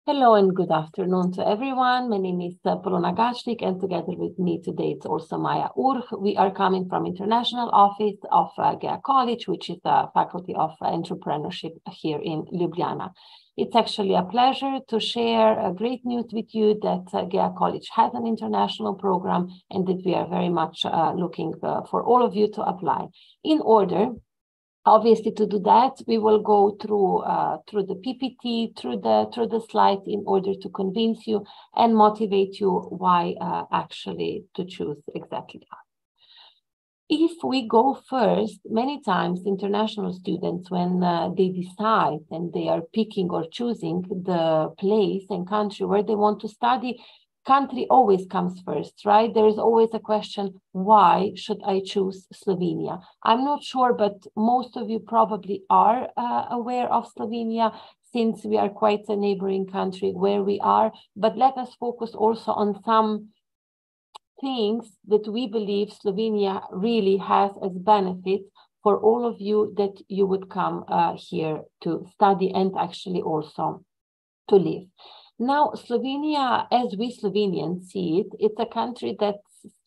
Hello and good afternoon to everyone. My name is Polona Gacnik, and together with me today it's also Maya Urh. We are coming from International Office of GEA College, which is the Faculty of Entrepreneurship here in Ljubljana. It's actually a pleasure to share great news with you that GEA College has an international program and that we are very much looking for all of you to apply. In order Obviously, to do that, we will go through the PPT, through the slides in order to convince you and motivate you why actually to choose exactly that. If we go first, many times international students, when they decide and they are picking or choosing the place and country where they want to study, country always comes first, right? There is always a question, why should I choose Slovenia? I'm not sure, but most of you probably are aware of Slovenia, since we are quite a neighboring country where we are. But let us focus also on some things that we believe Slovenia really has as benefits for all of you that you would come here to study and actually also to live. Now, Slovenia, as we Slovenians see it, it's a country that's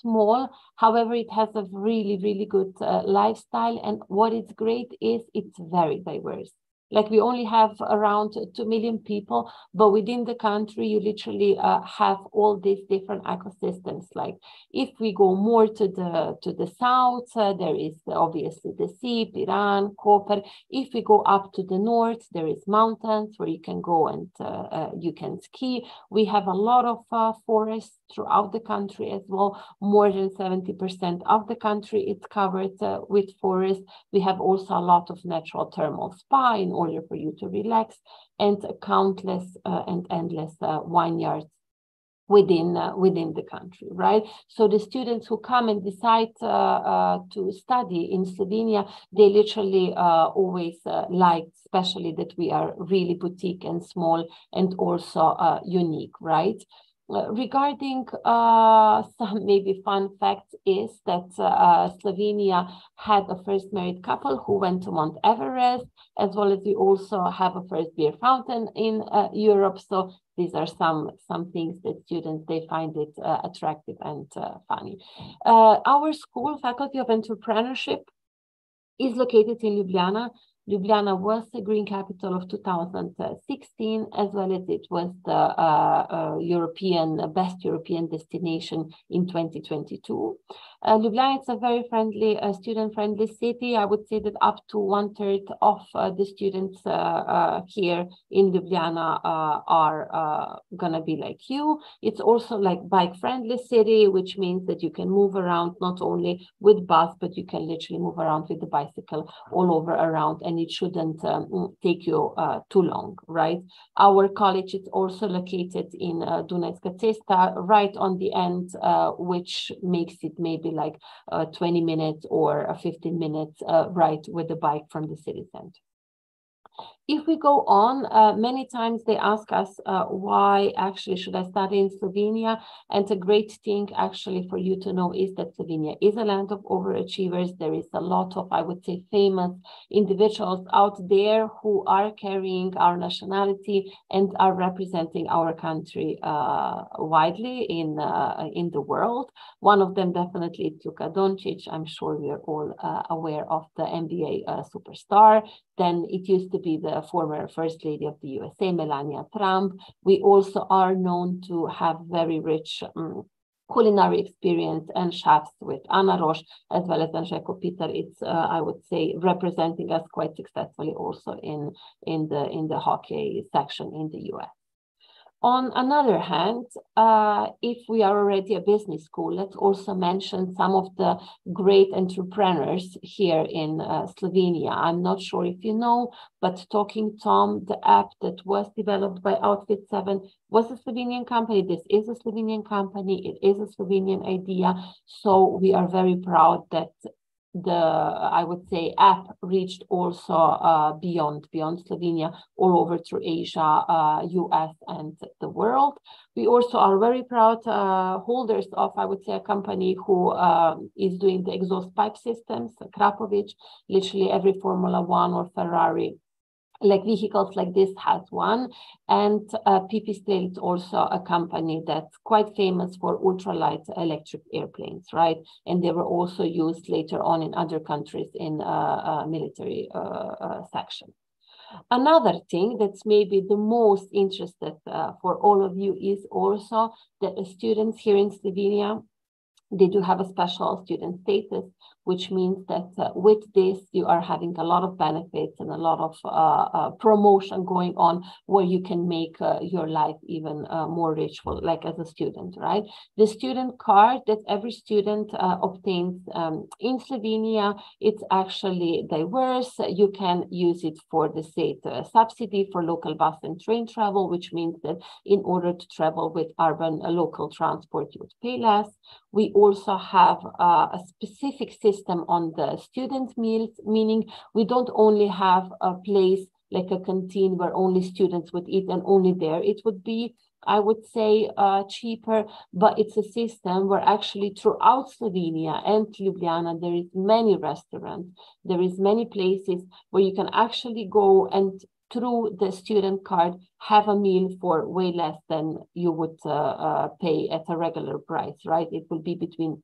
small. However, it has a really, really good lifestyle. And what is great is it's very diverse. Like, we only have around 2 million people, but within the country, you literally have all these different ecosystems. Like, if we go more to the south, there is obviously the sea, Piran, Koper. If we go up to the north, there is mountains where you can go and you can ski. We have a lot of forests throughout the country as well. More than 70% of the country is covered with forests. We have also a lot of natural thermal spa in order for you to relax, and countless and endless vineyards within the country, right? So the students who come and decide to study in Slovenia, they literally always like, especially that we are really boutique and small and also unique, right? Regarding some maybe fun facts is that Slovenia had a first married couple who went to Mount Everest, as well as we also have a first beer fountain in Europe. So these are some things that students, they find it attractive and funny. Our school, Faculty of Entrepreneurship, is located in Ljubljana. Ljubljana was the green capital of 2016, as well as it was the best European destination in 2022. Ljubljana is a very friendly, student-friendly city. I would say that up to 1/3 of the students here in Ljubljana are gonna be like you. It's also like bike-friendly city, which means that you can move around not only with bus, but you can literally move around with the bicycle all over around, and it shouldn't take you too long, right? Our college is also located in Dunajska Cesta, right on the end, which makes it maybe like 20 minutes or 15 minutes ride with the bike from the city center. If we go on, many times they ask us why actually should I study in Slovenia? And a great thing actually for you to know is that Slovenia is a land of overachievers. There is a lot of, I would say, famous individuals out there who are carrying our nationality and are representing our country widely in the world. One of them definitely is Luka Doncic. I'm sure we are all aware of the NBA superstar. Then it used to be the former First Lady of the USA, Melania Trump. We also are known to have very rich culinary experience and chefs with Anna Roš, as well as Andrzejko Peter. It's, I would say, representing us quite successfully also in the hockey section in the US. On another hand, if we are already a business school, let's also mention some of the great entrepreneurs here in Slovenia. I'm not sure if you know, but Talking Tom, the app that was developed by Outfit 7, was a Slovenian company. This is a Slovenian company. It is a Slovenian idea. So we are very proud that the, I would say, app reached also beyond Slovenia, all over through Asia, US, and the world. We also are very proud holders of, I would say, a company who is doing the exhaust pipe systems, Krapovic. Literally every Formula One or Ferrari like vehicles like this has one, and Pipistrel is also a company that's quite famous for ultralight electric airplanes, right? And they were also used later on in other countries in military sections. Another thing that's maybe the most interested for all of you is also that the students here in Slovenia, they do have a special student status, which means that with this, you are having a lot of benefits and a lot of promotion going on where you can make your life even more rich, for, like as a student, right? The student card that every student obtains in Slovenia, it's actually diverse. You can use it for the state subsidy for local bus and train travel, which means that in order to travel with urban local transport, you would pay less. We also have a specific system on the student meals, meaning we don't only have a place like a canteen where only students would eat and only there it would be, I would say, cheaper, but it's a system where actually throughout Slovenia and Ljubljana, there is many restaurants, there is many places where you can actually go and through the student card have a meal for way less than you would pay at a regular price, right? It will be between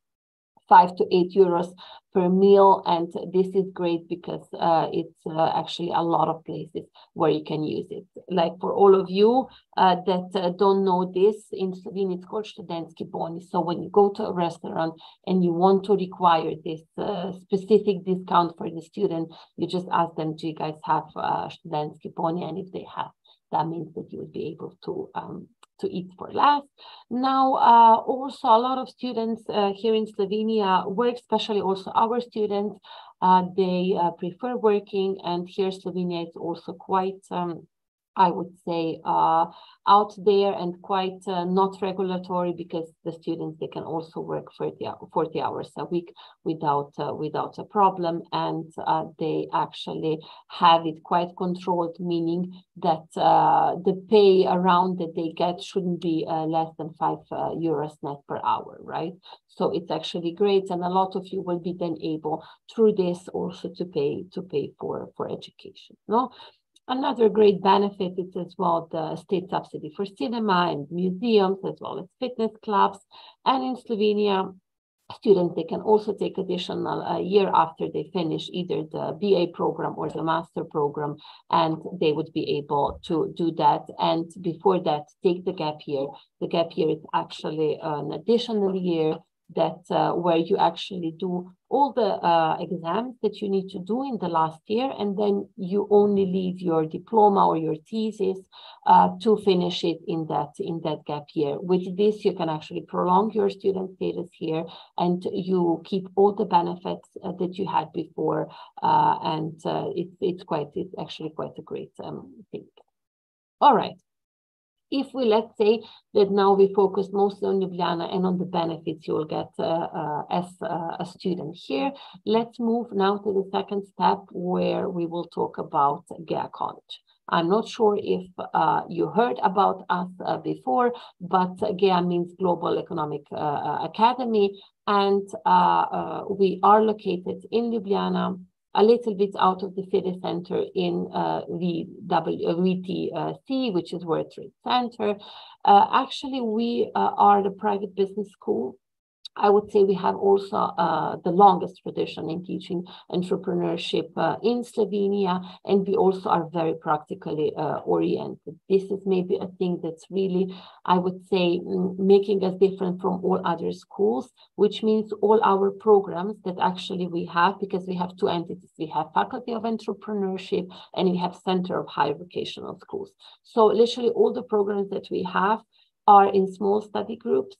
5 to 8 euros per meal, and this is great because it's actually a lot of places where you can use it. Like for all of you that don't know this, in Slovenia it's called študentski boni. So when you go to a restaurant and you want to require this specific discount for the student, you just ask them, do you guys have študentski boni? And if they have, that means that you would be able to eat for less. Now, also a lot of students here in Slovenia work, especially also our students, they prefer working, and here Slovenia is also quite, I would say, out there and quite not regulatory, because the students, they can also work 40 hours a week without a problem, and they actually have it quite controlled, meaning that the pay around that they get shouldn't be less than 5 euros net per hour, right? So it's actually great, and a lot of you will be then able through this also to pay for education, no? Another great benefit is as well the state subsidy for cinema and museums, as well as fitness clubs. And in Slovenia, students, they can also take additional a year after they finish either the BA program or the master program, and they would be able to do that. And before that, take the gap year. The gap year is actually an additional year that where you actually do all the exams that you need to do in the last year, and then you only leave your diploma or your thesis to finish it in that gap year. With this, you can actually prolong your student status here, and you keep all the benefits that you had before, and it's actually quite a great thing. All right. If we, let's say that now we focus mostly on Ljubljana and on the benefits you will get as a student here, let's move now to the second step, where we will talk about GEA College. I'm not sure if you heard about us before, but GEA means Global Economic Academy, and we are located in Ljubljana, a little bit out of the city center in VTC, which is World Trade Center. Actually, we are the private business school. I would say we have also the longest tradition in teaching entrepreneurship in Slovenia, and we also are very practically oriented. This is maybe a thing that's really, I would say, making us different from all other schools, which means all our programs that actually we have, because we have two entities. We have Faculty of Entrepreneurship and we have Center of Higher Vocational Schools. So literally all the programs that we have are in small study groups.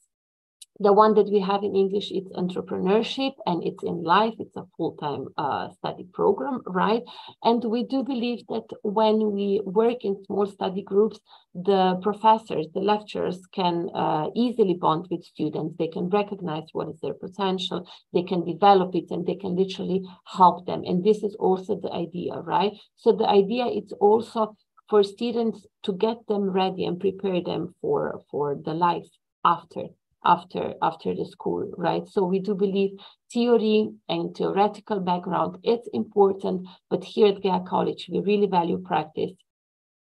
The one that we have in English, it's entrepreneurship, and it's in life. It's a full-time study program, right? And we do believe that when we work in small study groups, the professors, the lecturers can easily bond with students. They can recognize what is their potential. They can develop it, and they can literally help them. And this is also the idea, right? So the idea is also for students to get them ready and prepare them for the life after after the school, right? So we do believe theory and theoretical background, it's important, but here at GEA College, we really value practice,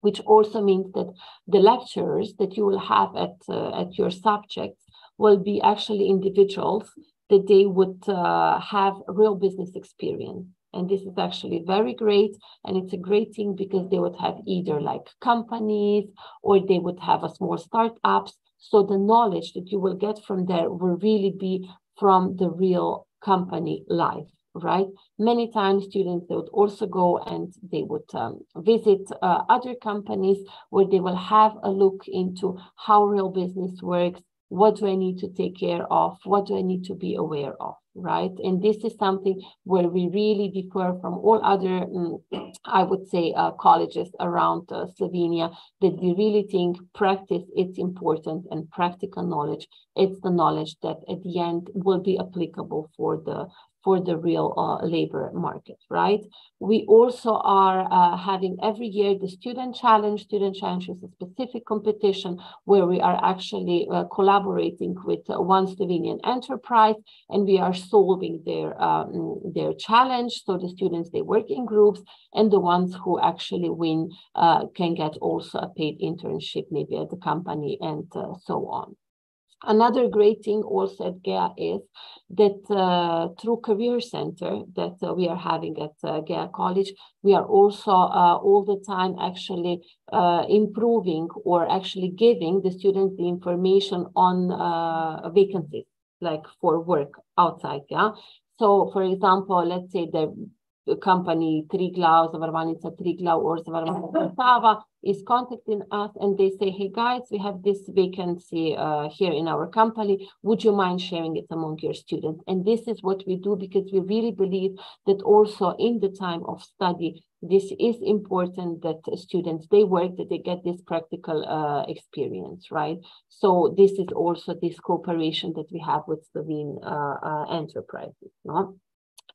which also means that the lecturers that you will have at your subjects will be actually individuals that they would have real business experience. And this is actually very great. And it's a great thing because they would have either like companies or they would have a small startups. So the knowledge that you will get from there will really be from the real company life, right? Many times students, they would also go and they would visit other companies where they will have a look into how real business works. What do I need to take care of? What do I need to be aware of, right? And this is something where we really differ from all other, I would say, colleges around Slovenia, that we really think practice is important and practical knowledge, it's the knowledge that at the end will be applicable for the real labor market, right? We also are having every year the Student Challenge. Student Challenge is a specific competition where we are actually collaborating with one Slovenian enterprise, and we are solving their challenge. So the students, they work in groups, and the ones who actually win can get also a paid internship, maybe at the company, and so on. Another great thing also at GEA is that through Career Center that we are having at GEA College, we are also all the time actually improving or actually giving the students the information on vacancies, like for work outside, yeah? So, for example, let's say the company Triglav, Zavarovalnica Triglav or Zavarovalnica Sava is contacting us and they say, hey guys, we have this vacancy here in our company. Would you mind sharing it among your students? And this is what we do because we really believe that also in the time of study, this is important that students, they work, that they get this practical experience, right? So this is also this cooperation that we have with Slovene enterprises, no?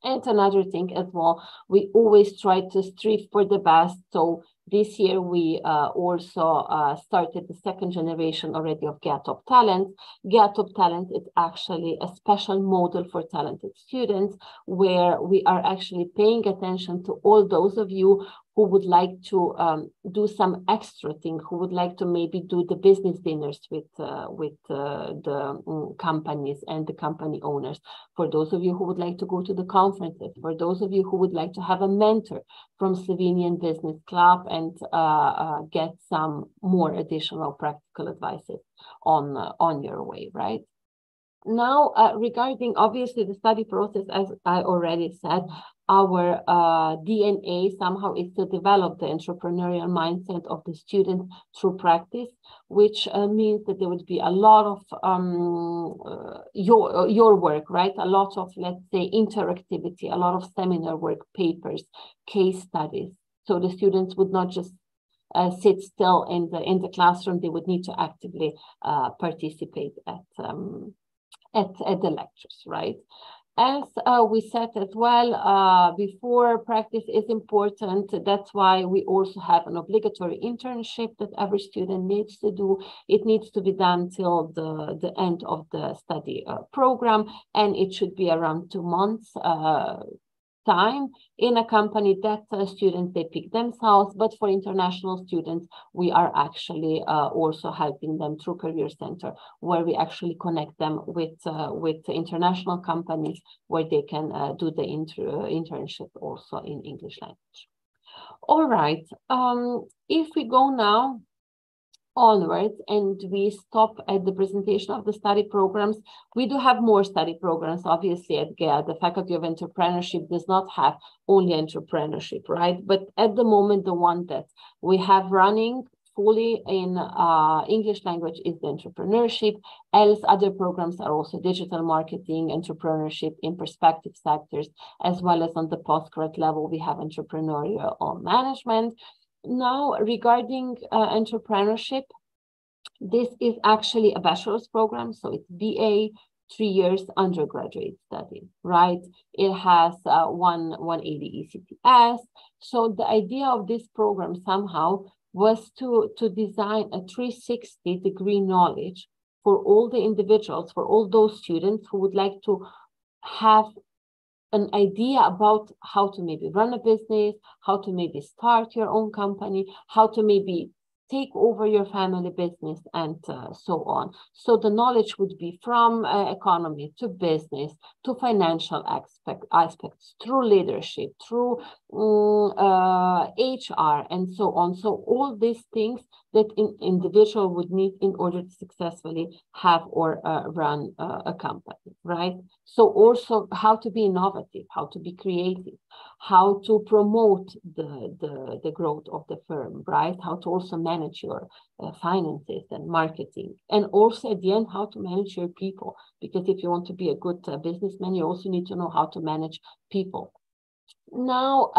And another thing as well, we always try to strive for the best. So this year we also started the second generation already of GEA Top Talent. GEA Top Talent is actually a special model for talented students where we are actually paying attention to all those of you who would like to do some extra thing, who would like to maybe do the business dinners with the companies and the company owners. For those of you who would like to go to the conferences, for those of you who would like to have a mentor from Slovenian Business Club and get some more additional practical advices on your way, right? Now, regarding obviously the study process, as I already said, our DNA somehow is to develop the entrepreneurial mindset of the student through practice, which means that there would be a lot of your work, right? A lot of, let's say, interactivity, a lot of seminar work, papers, case studies. So the students would not just sit still in the classroom; they would need to actively participate at the lectures, right? As we said as well before, practice is important. That's why we also have an obligatory internship that every student needs to do. It needs to be done till the end of the study program, and it should be around 2 months time in a company that students, they pick themselves. But for international students, we are actually also helping them through Career Center, where we actually connect them with international companies where they can do the internship also in English language. All right, if we go now onwards and we stop at the presentation of the study programs, we do have more study programs. Obviously at GEA, the Faculty of Entrepreneurship does not have only entrepreneurship, right? But at the moment, the one that we have running fully in English language is the entrepreneurship. Else other programs are also digital marketing, entrepreneurship in perspective sectors, as well as on the postgrad level, we have entrepreneurial management. Now, regarding entrepreneurship, this is actually a bachelor's program, so it's BA, 3 years undergraduate study, right? It has 180 ECTS. So the idea of this program somehow was to design a 360-degree knowledge for all the individuals, for all those students who would like to have an idea about how to maybe run a business, how to maybe start your own company, how to maybe take over your family business, and so on. So the knowledge would be from economy to business to financial aspects, through leadership, through HR, and so on. So all these things that an individual would need in order to successfully have or run a company, right? So also how to be innovative, how to be creative, how to promote the growth of the firm, right? How to also manage your finances and marketing. And also at the end, how to manage your people. Because if you want to be a good businessman, you also need to know how to manage people. Now,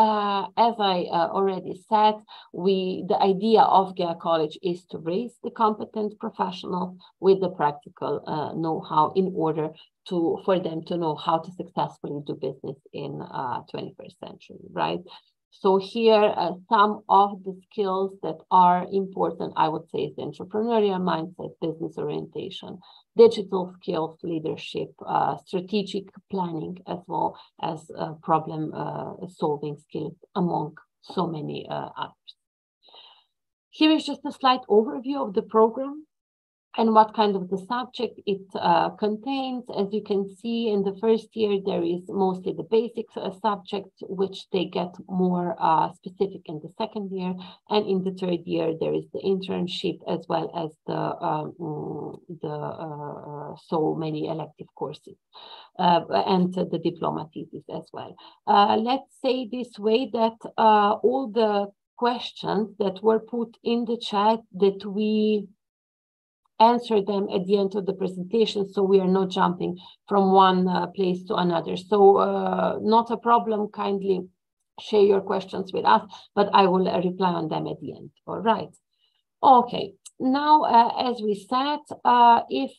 as I already said, the idea of GEA College is to raise the competent professionals with the practical know-how in order for them to know how to successfully do business in 21st century, right? So here, some of the skills that are important, I would say, is the entrepreneurial mindset, business orientation, digital skills, leadership, strategic planning, as well as problem solving skills, among so many others. Here is just a slight overview of the program and what kind of the subject it contains. As you can see, in the first year, there is mostly the basic subject, which they get more specific in the second year. And in the third year, there is the internship, as well as so many elective courses and the diploma thesis as well. Let's say this way that all the questions that were put in the chat, that we answer them at the end of the presentation, so we are not jumping from one place to another. So not a problem, kindly share your questions with us, but I will reply on them at the end. All right. Okay. Now, as we said, if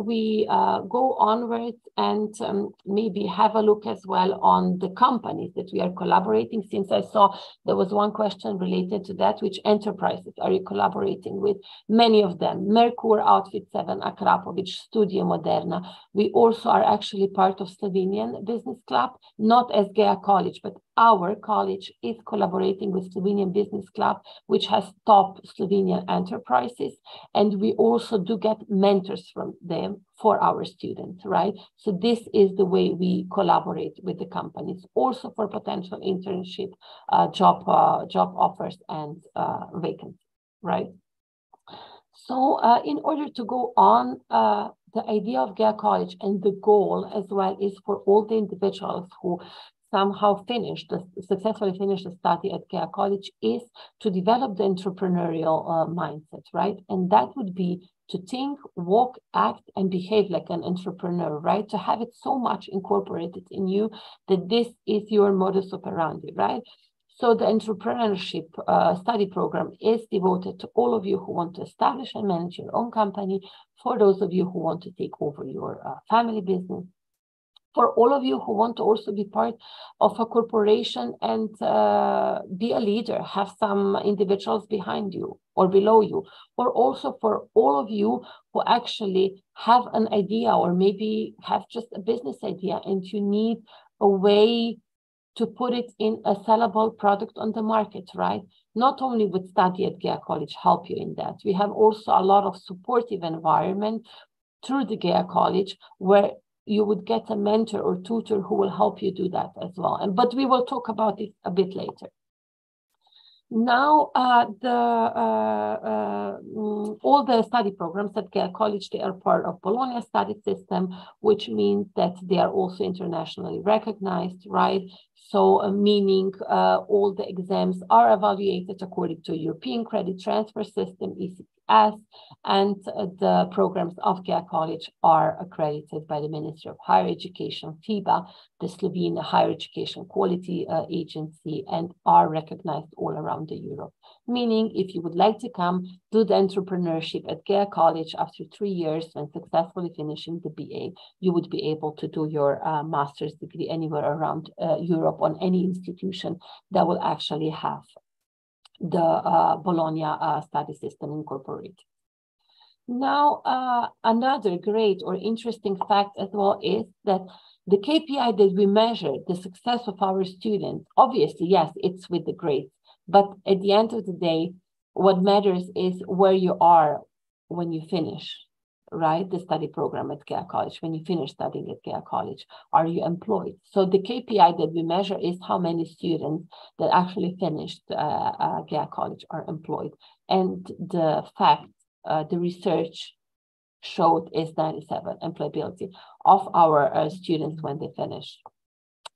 we go onwards and maybe have a look as well on the companies that we are collaborating, since I saw there was one question related to that, which enterprises are you collaborating with? Many of them: Merkur, Outfit 7, Akrapovic, Studio Moderna. We also are actually part of Slovenian Business Club, not as GEA College, but our college is collaborating with Slovenian Business Club, which has top Slovenian enterprises. And we also do get mentors from them for our students, right? So this is the way we collaborate with the companies, also for potential internship, job offers and vacancies, right? So in order to go on, the idea of GEA College and the goal as well is for all the individuals who somehow successfully finished the study at GEA College is to develop the entrepreneurial mindset, right? And that would be to think, walk, act, and behave like an entrepreneur, right? To have it so much incorporated in you that this is your modus operandi, right? So the entrepreneurship study program is devoted to all of you who want to establish and manage your own company, for those of you who want to take over your family business, for all of you who want to also be part of a corporation and be a leader, have some individuals behind you or below you, or also for all of you who actually have an idea or maybe have just a business idea and you need a way to put it in a sellable product on the market, right? Not only would study at GEA College help you in that, we have also a lot of supportive environment through the GEA College where you would get a mentor or tutor who will help you do that as well. But we will talk about it a bit later. Now, all the study programs at GEA College, they are part of Bologna study system, which means that they are also internationally recognized, right? So meaning all the exams are evaluated according to European Credit Transfer System, ECTS, and the programs of GEA College are accredited by the Ministry of Higher Education, FIBA, the Slovene Higher Education Quality Agency, and are recognized all around Europe. Meaning, if you would like to come do the entrepreneurship at GEA College after 3 years and successfully finishing the BA, you would be able to do your master's degree anywhere around Europe on any institution that will actually have the Bologna study system incorporated. Now, another great or interesting fact as well is that the KPI that we measure the success of our students, obviously, yes, it's with the grades, but at the end of the day, what matters is where you are when you finish, right? The study program at GEA College. When you finish studying at GEA College, are you employed? So the KPI that we measure is how many students that actually finished GEA College are employed. And the fact, the research showed is 97 employability of our students when they finish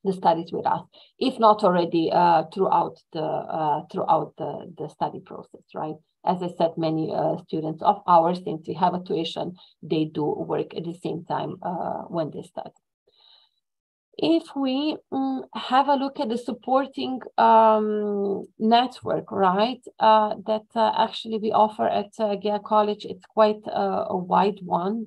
the studies with us, if not already throughout the study process, right? As I said, many students of ours, since we have a tuition, they do work at the same time when they study. If we have a look at the supporting network, right, that actually we offer at GEA College, it's quite a wide one.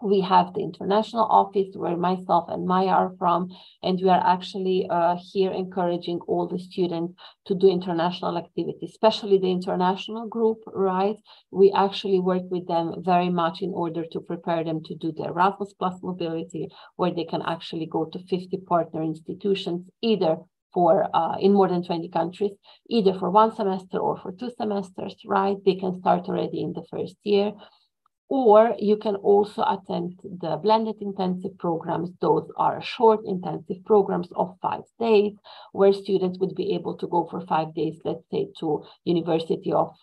We have the international office where myself and Maya are from, and we are actually here encouraging all the students to do international activities, especially the international group, right? We actually work with them very much in order to prepare them to do the Erasmus Plus mobility, where they can actually go to 50 partner institutions, either for in more than 20 countries, either for 1 semester or for 2 semesters, right? They can start already in the first year. Or you can also attend the blended intensive programs. Those are short intensive programs of 5 days, where students would be able to go for 5 days, let's say, to University of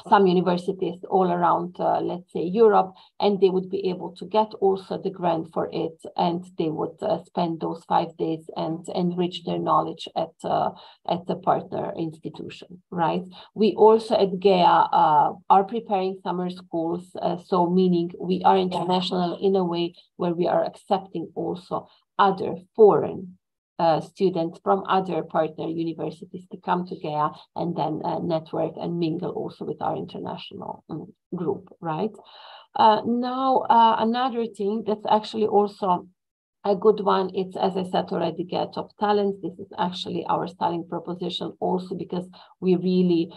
some universities all around, let's say, Europe, and they would be able to get also the grant for it, and they would spend those 5 days and enrich their knowledge at the partner institution, right? We also at GEA are preparing summer schools, so meaning we are international in a way where we are accepting also other foreign students from other partner universities to come to GEA and then network and mingle also with our international group, right? Now, another thing that's actually also a good one, it's, as I said already, GEA Top Talents. This is actually our selling proposition also because we really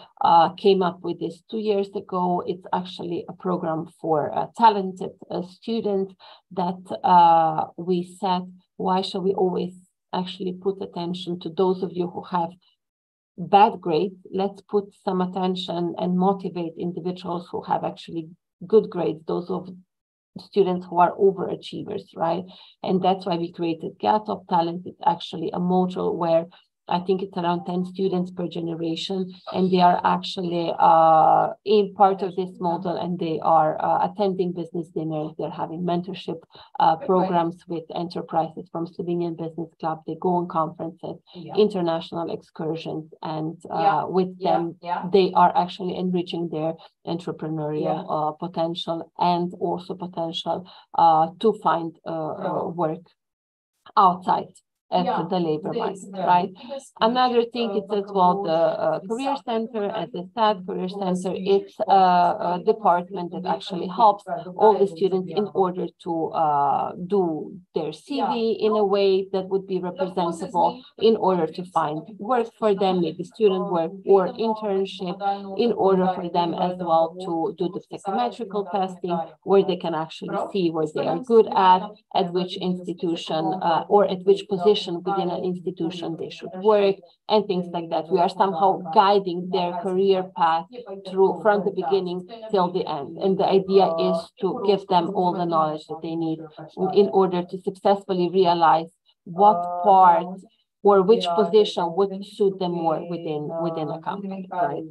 came up with this 2 years ago. It's actually a program for talented students that we said, why should we always actually put attention to those of you who have bad grades? Let's put some attention and motivate individuals who have actually good grades, those of students who are overachievers, right? And that's why we created GEA Top Talent. It's actually a module where I think it's around 10 students per generation, and they are actually in part of this model, and they are attending business dinners. They're having mentorship programs with enterprises from Slovenian Business Club. They go on conferences, international excursions, and with them, they are actually enriching their entrepreneurial potential and also potential to find work outside at the labor market, right? Another thing is as well the Career Center. As I said, Career Center, it's a department that actually helps all the students in order to do their CV in a way that would be representable in order to find work for them, maybe student work or internship, in order for them as well to do the psychometrical testing, where they can actually see what they are good at which institution or at which position within an institution they should work, and things like that. We are somehow guiding their career path through from the beginning till the end. And the idea is to give them all the knowledge that they need in order to successfully realize what part or which position would suit them more within a company, right?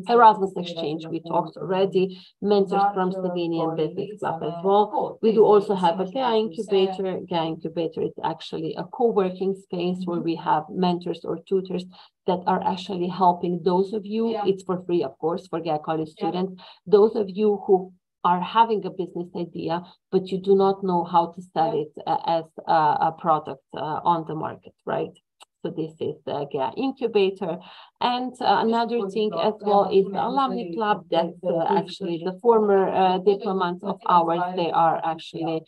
Erasmus exchange, we talked already, mentors from Slovenian Business Club as well. We do also have a GEA incubator. GEA incubator is actually a co-working space where we have mentors or tutors that are actually helping those of you, it's for free, of course, for GEA College students, those of you who are having a business idea, but you do not know how to sell it as a product on the market, right? So this is the GEA incubator. And another thing as well is the alumni club. That's actually the former diplomats of ours. They are actually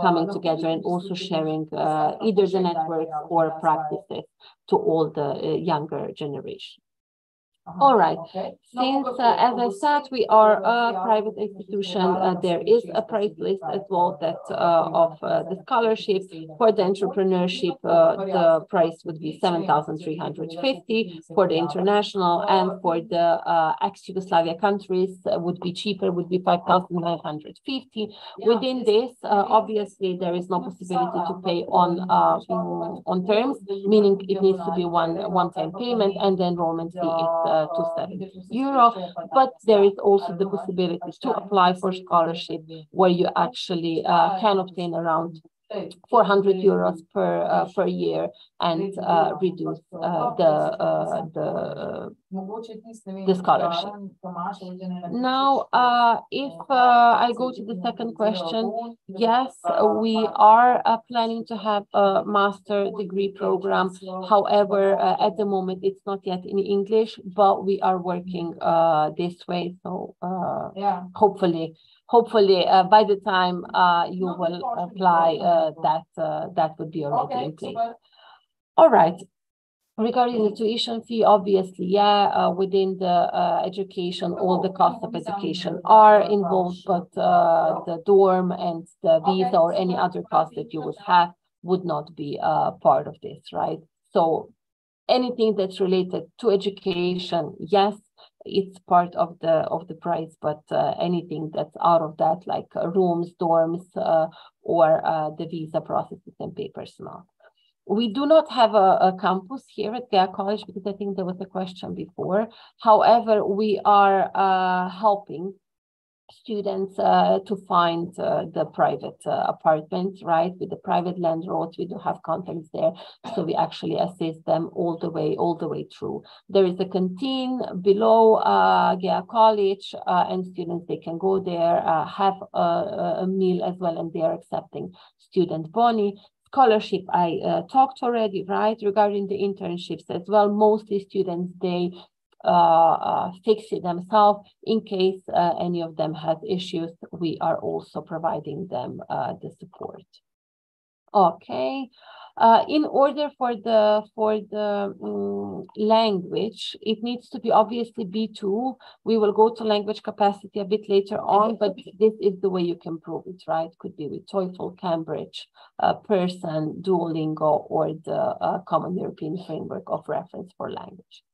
coming together and also sharing either the networks or practices to all the younger generation. All right. Since, as I said, we are a private institution, there is a price list as well that of the scholarship. For the entrepreneurship, the price would be 7,350 for the international, and for the ex-Yugoslavia countries would be cheaper, would be 5,950. Within this, obviously, there is no possibility to pay on terms, meaning it needs to be one-time payment, and the enrollment fee is €270. But there is also the possibility to apply for scholarship, where you actually can obtain around €400 per year and reduce the scholarship. Now, if I go to the second question, yes, we are planning to have a master degree program. However, at the moment, it's not yet in English, but we are working this way. So hopefully by the time you will apply, that would be already in place. All right. Regarding the tuition fee, obviously, within the education, all the costs of education are involved, but the dorm and the visa or any other cost that you would have would not be part of this, right? So anything that's related to education, yes, it's part of the price, but anything that's out of that, like rooms, dorms, or the visa processes and pay personnel. We do not have a campus here at GEA College, because I think there was a question before. However, we are helping students to find the private apartments, right? With the private landlords, we do have contacts there, so we actually assist them all the way through. There is a canteen below GEA College, and students, they can go there, have a meal as well, and they are accepting student boni. Scholarship, I talked already, right? Regarding the internships as well, mostly students, they fix it themselves. In case any of them has issues, we are also providing them the support. Okay. In order for the language, it needs to be obviously B2. We will go to language capacity a bit later on, but this is the way you can prove it, right? Could be with TOEFL, Cambridge, Pearson, Duolingo, or the Common European Framework of Reference for Language.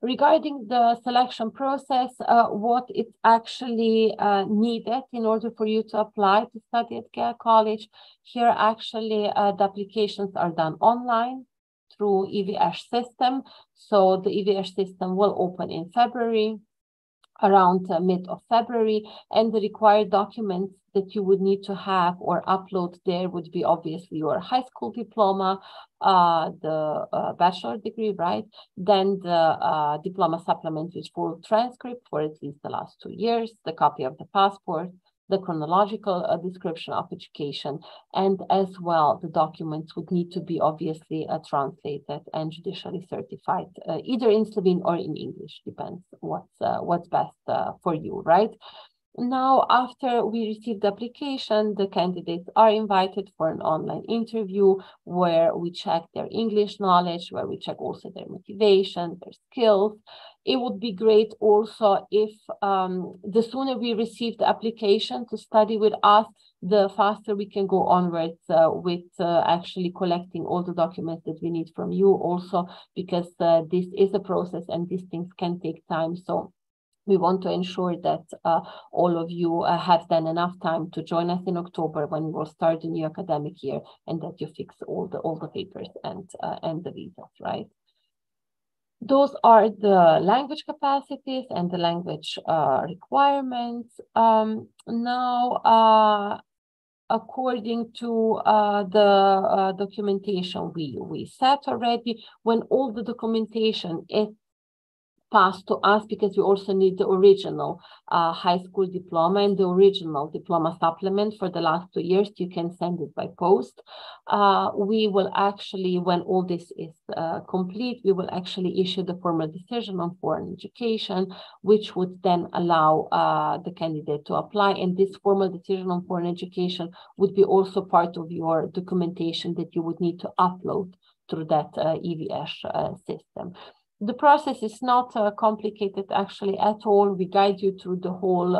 Regarding the selection process, what is actually needed in order for you to apply to study at GEA College, here actually the applications are done online through EVH system. So the EVH system will open in February, around mid of February, and the required documents that you would need to have or upload there would be obviously your high school diploma, the bachelor degree, right? Then the diploma supplement with full transcript for at least the last 2 years, the copy of the passport, the chronological description of education, and as well, the documents would need to be obviously translated and judicially certified, either in Slovene or in English, depends what's best for you, right? Now, after we receive the application, the candidates are invited for an online interview where we check their English knowledge, where we check also their motivation, their skills. It would be great also if the sooner we receive the application to study with us, the faster we can go onwards with actually collecting all the documents that we need from you also, because this is a process and these things can take time. So we want to ensure that all of you have then enough time to join us in October when we will start the new academic year, and that you fix all the papers and the visas, right? Those are the language capacities and the language requirements. Now, according to the documentation we set already, when all the documentation is passed to us, because we also need the original high school diploma and the original diploma supplement for the last 2 years. You can send it by post. We will actually, when all this is complete, we will actually issue the formal decision on foreign education, which would then allow the candidate to apply. And this formal decision on foreign education would be also part of your documentation that you would need to upload through that EVH system. The process is not complicated actually at all. We guide you through the whole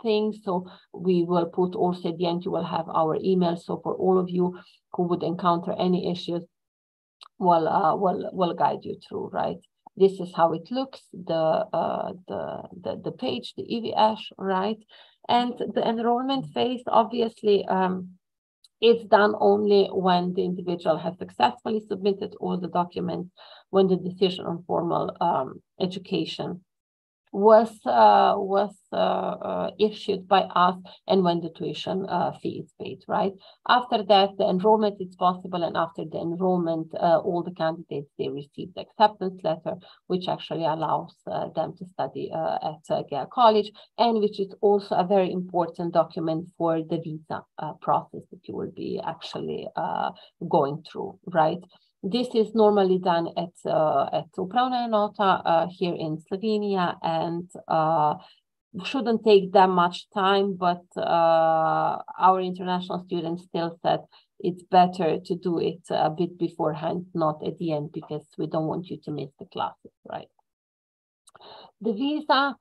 thing. So we will put also at the end, you will have our email. So for all of you who would encounter any issues, we'll guide you through, right? This is how it looks, the page, the EVS, right? And the enrollment phase, obviously, it's done only when the individual has successfully submitted all the documents, when the decision on formal education was issued by us, and when the tuition fee is paid, right? After that, the enrollment is possible, and after the enrollment, all the candidates, they receive the acceptance letter, which actually allows them to study at GEA College, and which is also a very important document for the visa process that you will be actually going through, right? This is normally done at Upravna here in Slovenia, and shouldn't take that much time, but our international students still said it's better to do it a bit beforehand, not at the end, because we don't want you to miss the classes, right? The visa,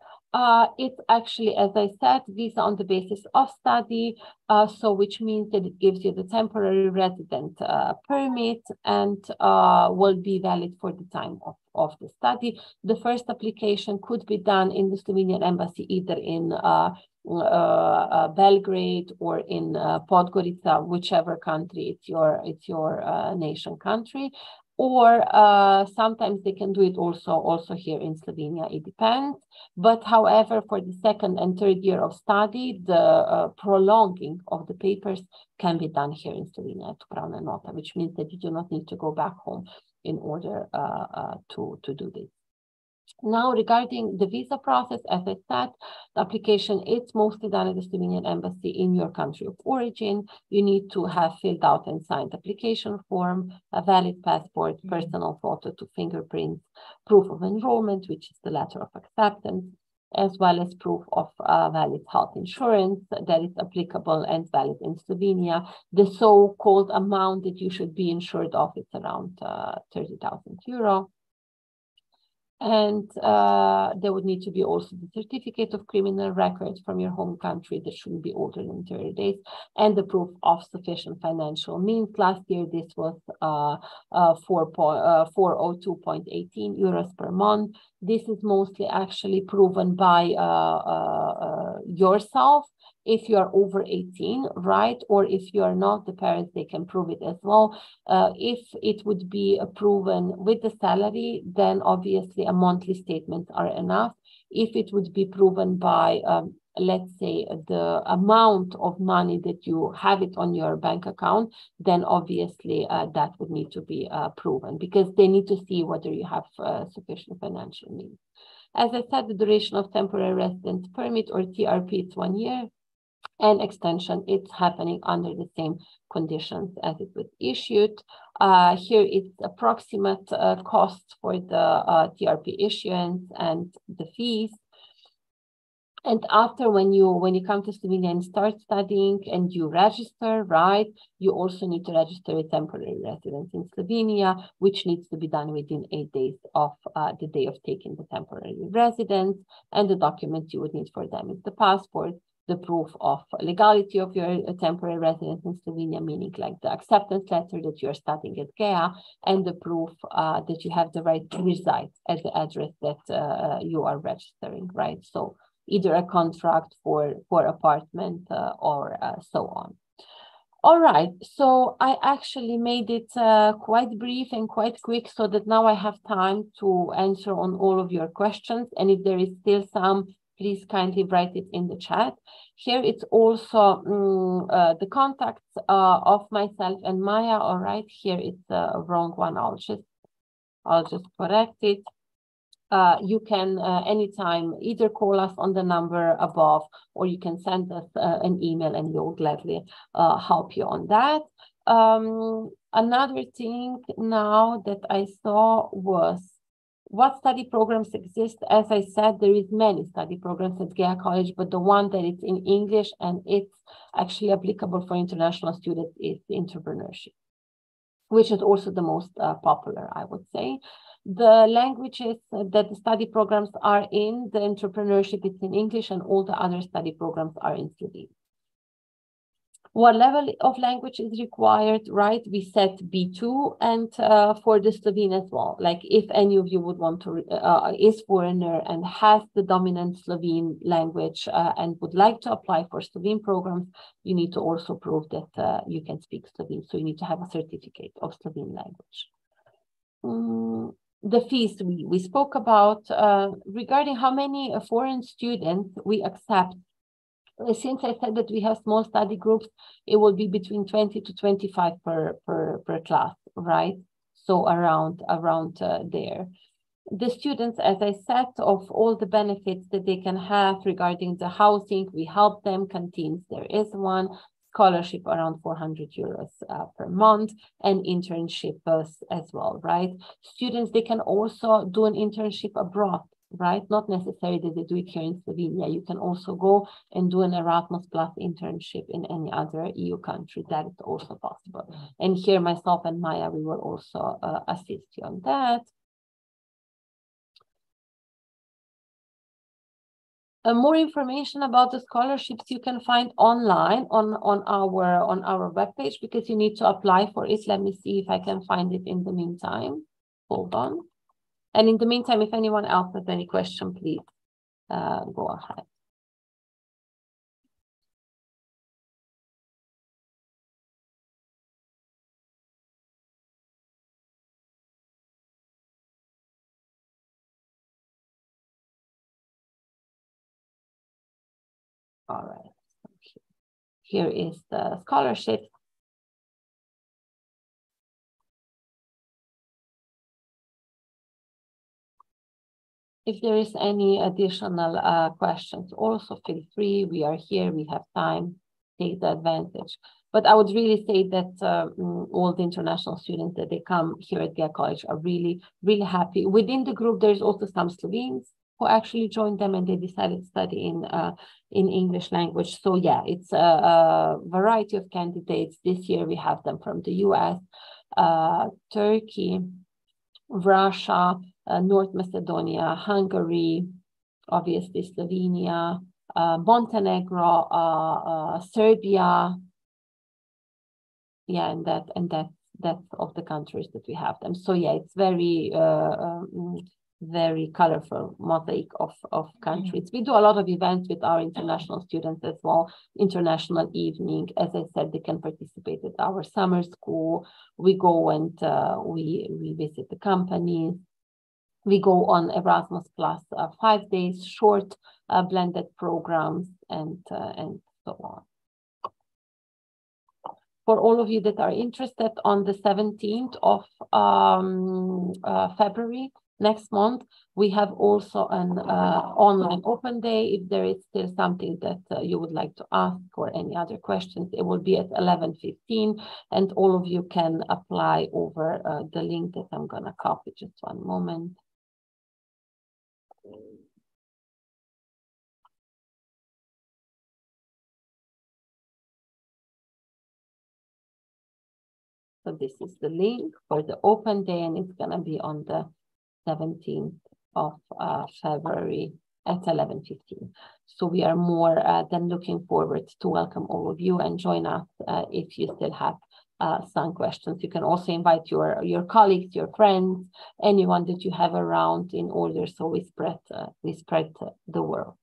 it's actually, as I said, visa on the basis of study, so which means that it gives you the temporary resident permit, and will be valid for the time of the study. The first application could be done in the Slovenian embassy, either in Belgrade or in Podgorica, whichever country it's your nation country. Or sometimes they can do it also here in Slovenia. It depends. But however, for the second and third year of study, the prolonging of the papers can be done here in Slovenia at Upravna, which means that you do not need to go back home in order to do this. Now, regarding the visa process, as I said, the application is mostly done at the Slovenian embassy in your country of origin. You need to have filled out and signed application form, a valid passport, personal photo to fingerprints, proof of enrollment, which is the letter of acceptance, as well as proof of valid health insurance that is applicable and valid in Slovenia. The so-called amount that you should be insured of is around 30,000 euro. And there would need to be also the certificate of criminal records from your home country that shouldn't be older than 30 days, and the proof of sufficient financial means. Last year, this was 402.18 euros per month. This is mostly actually proven by yourself. If you are over 18, right? Or if you are not, the parents, they can prove it as well. If it would be proven with the salary, then obviously a monthly statement are enough. If it would be proven by, let's say, the amount of money that you have it on your bank account, then obviously that would need to be proven, because they need to see whether you have sufficient financial means. As I said, the duration of temporary residence permit, or TRP, is 1 year. And extension, it's happening under the same conditions as it was issued. Here it's approximate cost for the TRP issuance and the fees. And after, when you come to Slovenia and start studying and you register, right, you also need to register a temporary residence in Slovenia, which needs to be done within 8 days of the day of taking the temporary residence. And the documents you would need for them is the passport, the proof of legality of your temporary residence in Slovenia, meaning like the acceptance letter that you're studying at GEA, and the proof that you have the right to reside at the address that you are registering, right? So either a contract for apartment or so on. All right, so I actually made it quite brief and quite quick, so that now I have time to answer on all of your questions. And if there is still some, please kindly write it in the chat. Here it's also the contacts of myself and Maya. All right, here it's a wrong one. I'll just correct it. You can anytime either call us on the number above, or you can send us an email, and we'll gladly help you on that. Another thing now that I saw was, what study programs exist? As I said, there is many study programs at GEA College, but the one that is in English and it's actually applicable for international students is Entrepreneurship, which is also the most popular, I would say. The languages that the study programs are in, the entrepreneurship is in English, and all the other study programs are in Slovene. What level of language is required, right? We set B2, and for the Slovene as well. Like if any of you would want to, is foreigner and has the dominant Slovene language and would like to apply for Slovene programs, you need to also prove that you can speak Slovene. So you need to have a certificate of Slovene language. The fees we spoke about regarding how many foreign students we accept. Since I said that we have small study groups, it will be between 20 to 25 per class, right? So around there. The students, as I said, of all the benefits that they can have regarding the housing, we help them. Canteens, there is one. Scholarship around 400 euros per month, and internships as well, right? Students, they can also do an internship abroad, right? Not necessarily that they do it here in Slovenia. You can also go and do an Erasmus Plus internship in any other EU country. That is also possible. And here, myself and Maya, we will also assist you on that. More information about the scholarships you can find online on our webpage, because you need to apply for it. Let me see if I can find it in the meantime. Hold on. And in the meantime, if anyone else has any question, please go ahead. All right. Here is the scholarship. If there is any additional questions, also feel free. We are here. We have time. Take the advantage. But I would really say that all the international students that they come here at GEA College are really, really happy. Within the group, there's also some Slovenes who actually joined them, and they decided to study in English language. So yeah, it's a variety of candidates. This year we have them from the US, Turkey, Russia, North Macedonia, Hungary, obviously Slovenia, Montenegro, Serbia. Yeah, and that's of the countries that we have them. So yeah, it's very very colorful mosaic of countries. We do a lot of events with our international students as well. International evening, as I said, they can participate at our summer school. We go and we visit the companies. We go on Erasmus Plus 5 days, short blended programs, and so on. For all of you that are interested, on the 17th of February, next month, we have also an online open day. If there is still something that you would like to ask or any other questions, it will be at 11:15, and all of you can apply over the link that I'm going to copy. Just one moment. So this is the link for the open day, and it's going to be on the 17th of February at 11:15. So we are more than looking forward to welcome all of you and join us if you still have some questions. You can also invite your colleagues, your friends, anyone that you have around, in order so we spread the word.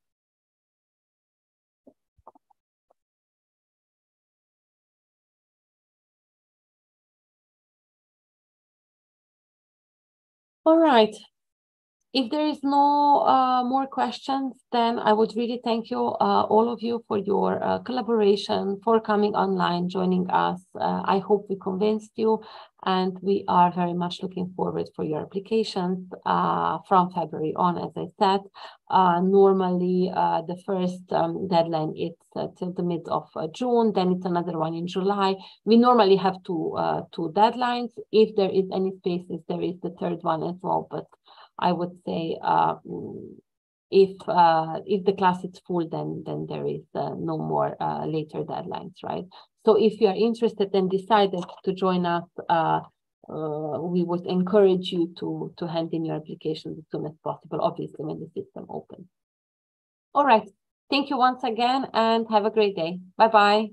All right. If there is no more questions, then I would really thank you, all of you, for your collaboration, for coming online, joining us. I hope we convinced you, and we are very much looking forward for your applications from February on, as I said. Normally, the first deadline is till the mid of June, then it's another one in July. We normally have two deadlines. If there is any spaces, there is the third one as well, but I would say if the class is full, then there is no more later deadlines, right? So if you are interested and decided to join us we would encourage you to hand in your applications as soon as possible, obviously, when the system opens. All right. Thank you once again, and have a great day. Bye-bye.